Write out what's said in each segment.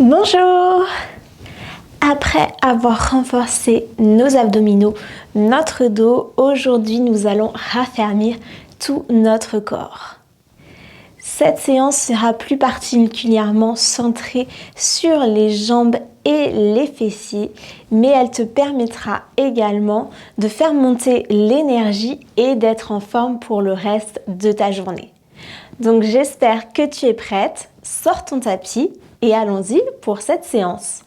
Bonjour! Après avoir renforcé nos abdominaux, notre dos, aujourd'hui nous allons raffermir tout notre corps. Cette séance sera plus particulièrement centrée sur les jambes et les fessiers, mais elle te permettra également de faire monter l'énergie et d'être en forme pour le reste de ta journée. Donc j'espère que tu es prête, sors ton tapis et allons-y pour cette séance.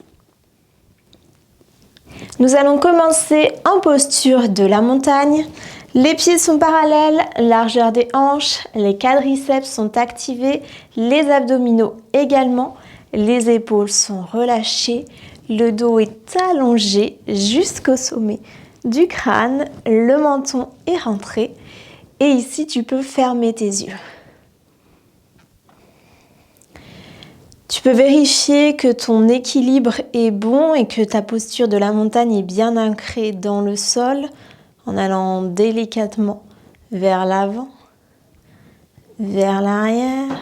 Nous allons commencer en posture de la montagne. Les pieds sont parallèles, largeur des hanches, les quadriceps sont activés, les abdominaux également, les épaules sont relâchées, le dos est allongé jusqu'au sommet du crâne, le menton est rentré et ici tu peux fermer tes yeux. Tu peux vérifier que ton équilibre est bon et que ta posture de la montagne est bien ancrée dans le sol en allant délicatement vers l'avant, vers l'arrière,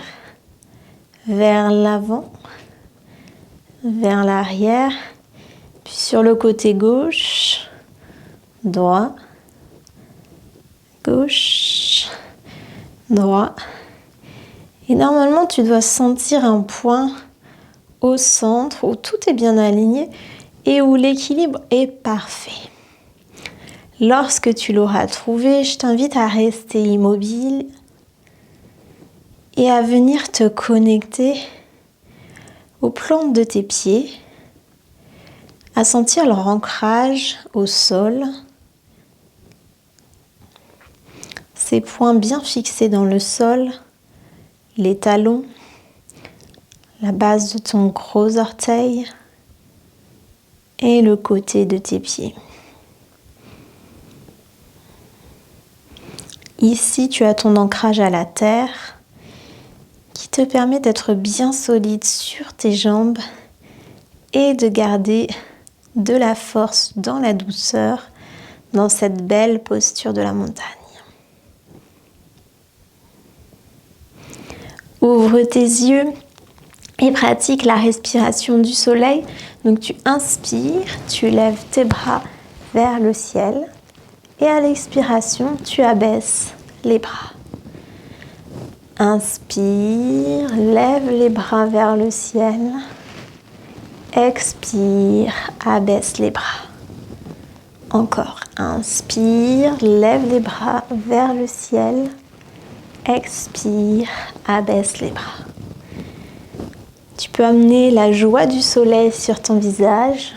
vers l'avant, vers l'arrière, puis sur le côté gauche, droit, gauche, droit. Et normalement, tu dois sentir un point au centre où tout est bien aligné et où l'équilibre est parfait. Lorsque tu l'auras trouvé, je t'invite à rester immobile et à venir te connecter aux plantes de tes pieds, à sentir leur ancrage au sol, ces points bien fixés dans le sol, les talons, la base de ton gros orteil et le côté de tes pieds. Ici, tu as ton ancrage à la terre qui te permet d'être bien solide sur tes jambes et de garder de la force dans la douceur dans cette belle posture de la montagne. Ouvre tes yeux et pratique la respiration du soleil. Donc tu inspires, tu lèves tes bras vers le ciel et à l'expiration, tu abaisses les bras. Inspire, lève les bras vers le ciel. Expire, abaisse les bras. Encore, inspire, lève les bras vers le ciel. Expire, abaisse les bras. Tu peux amener la joie du soleil sur ton visage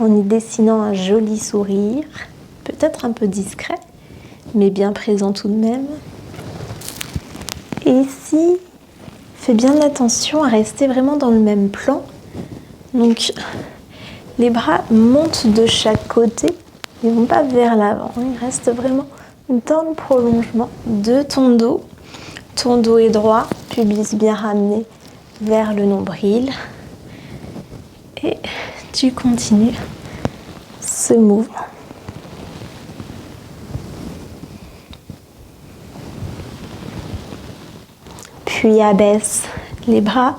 en y dessinant un joli sourire, peut-être un peu discret, mais bien présent tout de même. Et ici, fais bien attention à rester vraiment dans le même plan. Donc, les bras montent de chaque côté, ils ne vont pas vers l'avant, ils restent vraiment dans le prolongement de ton dos. Ton dos est droit, pubis bien ramené vers le nombril. Et tu continues ce mouvement. Puis abaisse les bras.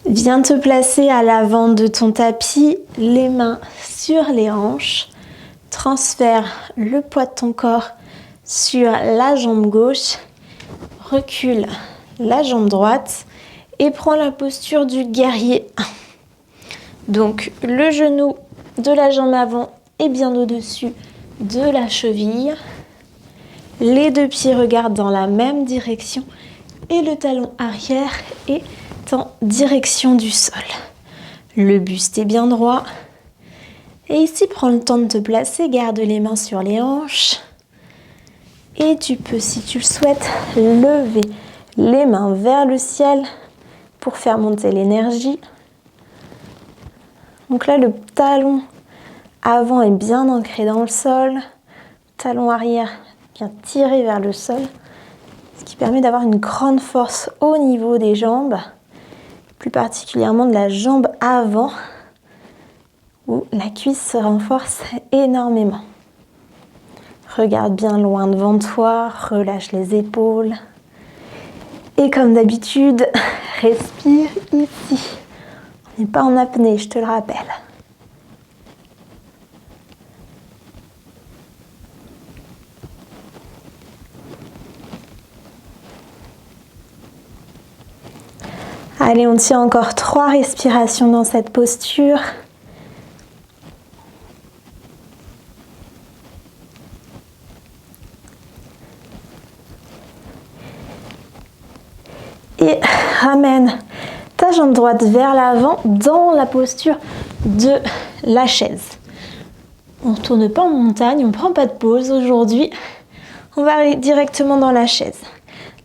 Viens te placer à l'avant de ton tapis, les mains sur les hanches. Transfère le poids de ton corps sur la jambe gauche. Recule la jambe droite et prends la posture du guerrier 1. Donc le genou de la jambe avant est bien au-dessus de la cheville. Les deux pieds regardent dans la même direction et le talon arrière est en direction du sol. Le buste est bien droit. Et ici, prends le temps de te placer, garde les mains sur les hanches. Et tu peux, si tu le souhaites, lever les mains vers le ciel pour faire monter l'énergie. Donc là, le talon avant est bien ancré dans le sol. Talon arrière bien tiré vers le sol. Ce qui permet d'avoir une grande force au niveau des jambes. Plus particulièrement de la jambe avant, où la cuisse se renforce énormément. Regarde bien loin devant toi, relâche les épaules. Et comme d'habitude, respire ici. On n'est pas en apnée, je te le rappelle. Allez, on tient encore 3 respirations dans cette posture. Et ramène ta jambe droite vers l'avant dans la posture de la chaise. On ne retourne pas en montagne, on ne prend pas de pause aujourd'hui. On va aller directement dans la chaise.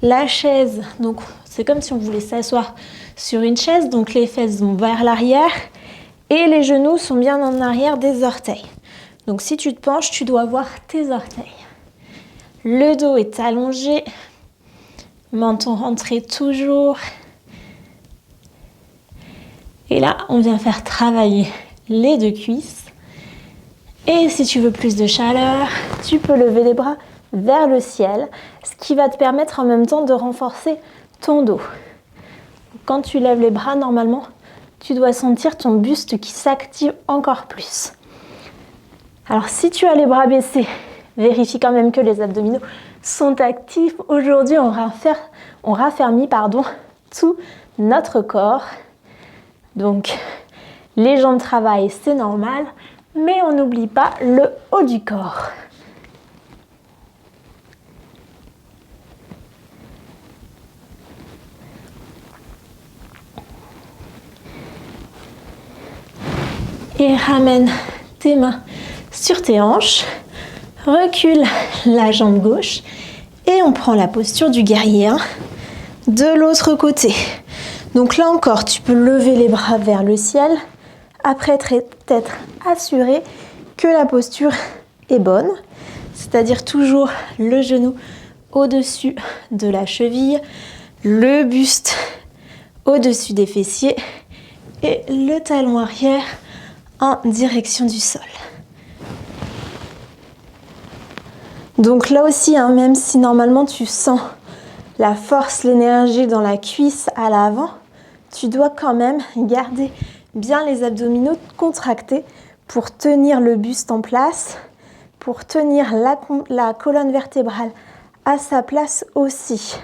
La chaise, donc c'est comme si on voulait s'asseoir sur une chaise, donc les fesses vont vers l'arrière et les genoux sont bien en arrière des orteils. Donc si tu te penches, tu dois voir tes orteils. Le dos est allongé, menton rentré toujours. Et là, on vient faire travailler les 2 cuisses. Et si tu veux plus de chaleur, tu peux lever les bras vers le ciel, ce qui va te permettre en même temps de renforcer ton dos. Quand tu lèves les bras, normalement, tu dois sentir ton buste qui s'active encore plus. Alors, si tu as les bras baissés, vérifie quand même que les abdominaux sont actifs. Aujourd'hui, on raffermit tout notre corps. Donc, les jambes travaillent, c'est normal, mais on n'oublie pas le haut du corps. Et ramène tes mains sur tes hanches, recule la jambe gauche et on prend la posture du guerrier 1 de l'autre côté. Donc là encore, tu peux lever les bras vers le ciel après t'être assuré que la posture est bonne, c'est-à-dire toujours le genou au-dessus de la cheville, le buste au-dessus des fessiers et le talon arrière en direction du sol. Donc là aussi, même si normalement tu sens la force, l'énergie dans la cuisse à l'avant, tu dois quand même garder bien les abdominaux contractés pour tenir le buste en place, pour tenir la colonne vertébrale à sa place aussi.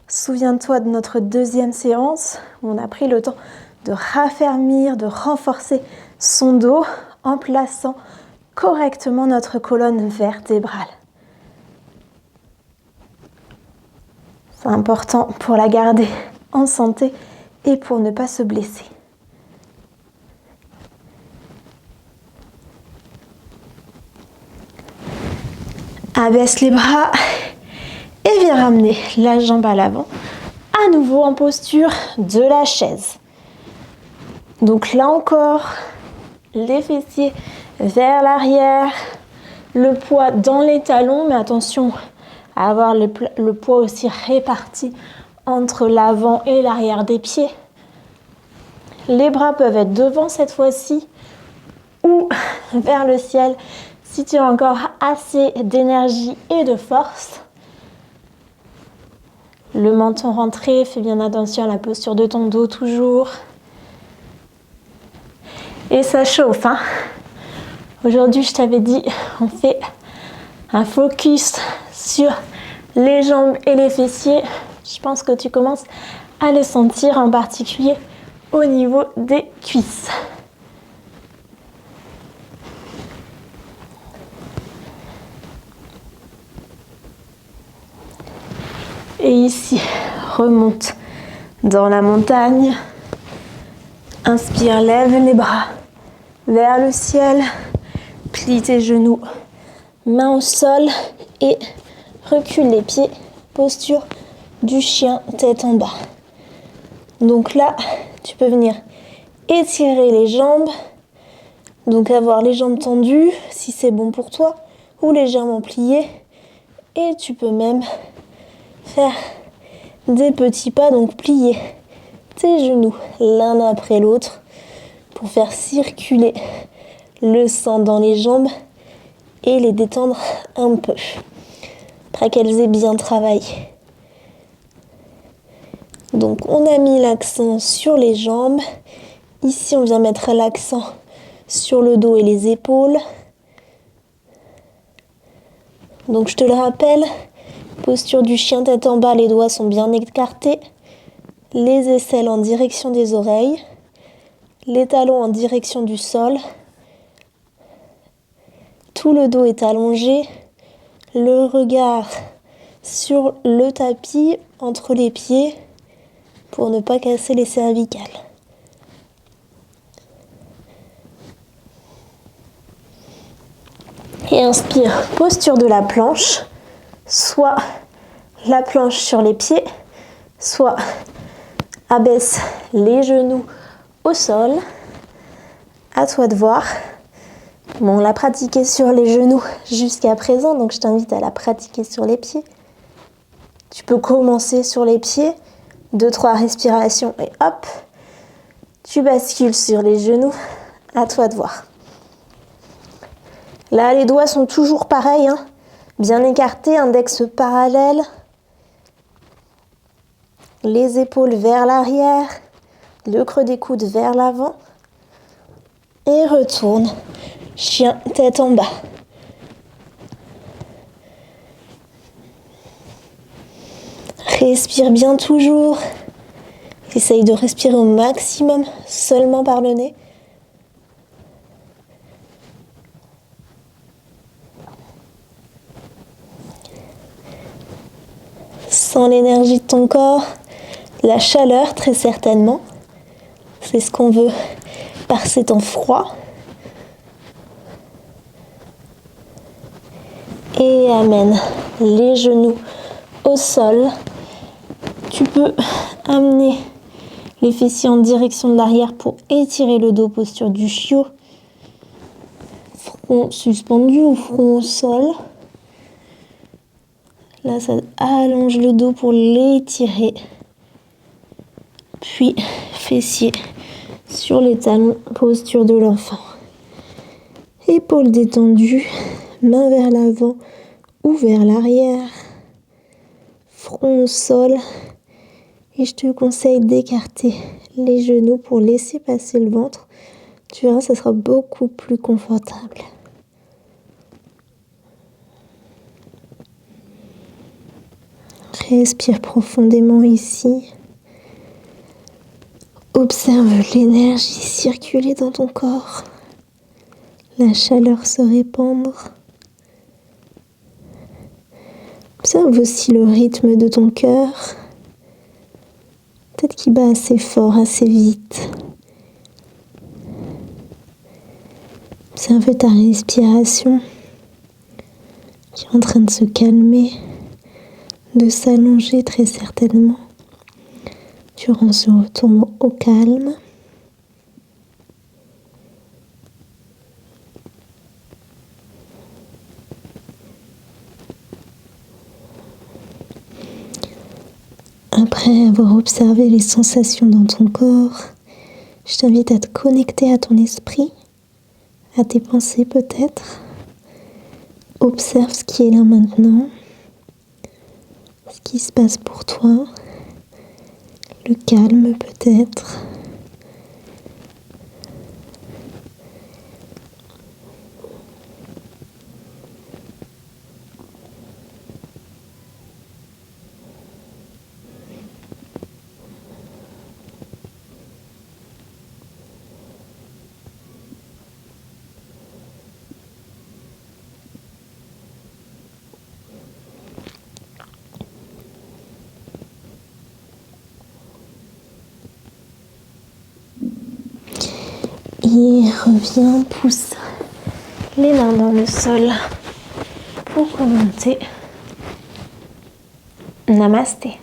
Souviens-toi de notre 2e séance où on a pris le temps de raffermir, de renforcer son dos en plaçant correctement notre colonne vertébrale. C'est important pour la garder en santé et pour ne pas se blesser. Abaisse les bras et viens ramener la jambe à l'avant, à nouveau en posture de la chaise. Donc là encore, les fessiers vers l'arrière, le poids dans les talons, mais attention à avoir le poids aussi réparti entre l'avant et l'arrière des pieds. Les bras peuvent être devant cette fois-ci ou vers le ciel si tu as encore assez d'énergie et de force. Le menton rentré, fais bien attention à la posture de ton dos toujours. Et ça chauffe, hein. Aujourd'hui, je t'avais dit, on fait un focus sur les jambes et les fessiers. Je pense que tu commences à les sentir, en particulier au niveau des cuisses. Et ici, remonte dans la montagne. Inspire, lève les bras vers le ciel. Plie tes genoux, mains au sol et recule les pieds. Posture du chien, tête en bas. Donc là, tu peux venir étirer les jambes. Donc avoir les jambes tendues, si c'est bon pour toi, ou légèrement pliées. Et tu peux même faire des petits pas, donc plier tes genoux l'un après l'autre pour faire circuler le sang dans les jambes et les détendre un peu après qu'elles aient bien travaillé. Donc on a mis l'accent sur les jambes. Ici on vient mettre l'accent sur le dos et les épaules. Donc je te le rappelle, posture du chien tête en bas, les doigts sont bien écartés. Les aisselles en direction des oreilles. Les talons en direction du sol. Tout le dos est allongé. Le regard sur le tapis, entre les pieds, pour ne pas casser les cervicales. Et inspire, posture de la planche, soit la planche sur les pieds, soit abaisse les genoux au sol. À toi de voir. Bon, on l'a pratiqué sur les genoux jusqu'à présent, donc je t'invite à la pratiquer sur les pieds. Tu peux commencer sur les pieds, 2-3 respirations et hop, tu bascules sur les genoux. À toi de voir. Là, les doigts sont toujours pareils, hein, bien écartés, index parallèle. Les épaules vers l'arrière, le creux des coudes vers l'avant. Et retourne, chien tête en bas. Respire bien toujours. Essaye de respirer au maximum, seulement par le nez. Sens l'énergie de ton corps, la chaleur très certainement. C'est ce qu'on veut par ces temps froids. Et amène les genoux au sol. Tu peux amener les fessiers en direction de l'arrière pour étirer le dos, posture du chiot. Front suspendu ou front au sol. Là, ça allonge le dos pour l'étirer. Puis, fessiers sur les talons, posture de l'enfant. Épaules détendues, main vers l'avant ou vers l'arrière. Front au sol. Et je te conseille d'écarter les genoux pour laisser passer le ventre. Tu verras, ça sera beaucoup plus confortable. Respire profondément ici. Observe l'énergie circuler dans ton corps. La chaleur se répandre. Observe aussi le rythme de ton cœur. Peut-être qu'il bat assez fort, assez vite. Observe ta respiration qui est en train de se calmer, de s'allonger très certainement durant ce retour au calme. Après avoir observé les sensations dans ton corps, je t'invite à te connecter à ton esprit, à tes pensées peut-être. Observe ce qui est là maintenant, ce qui se passe pour toi, le calme peut-être. Et reviens, pousse les mains dans le sol pour remonter. Namasté.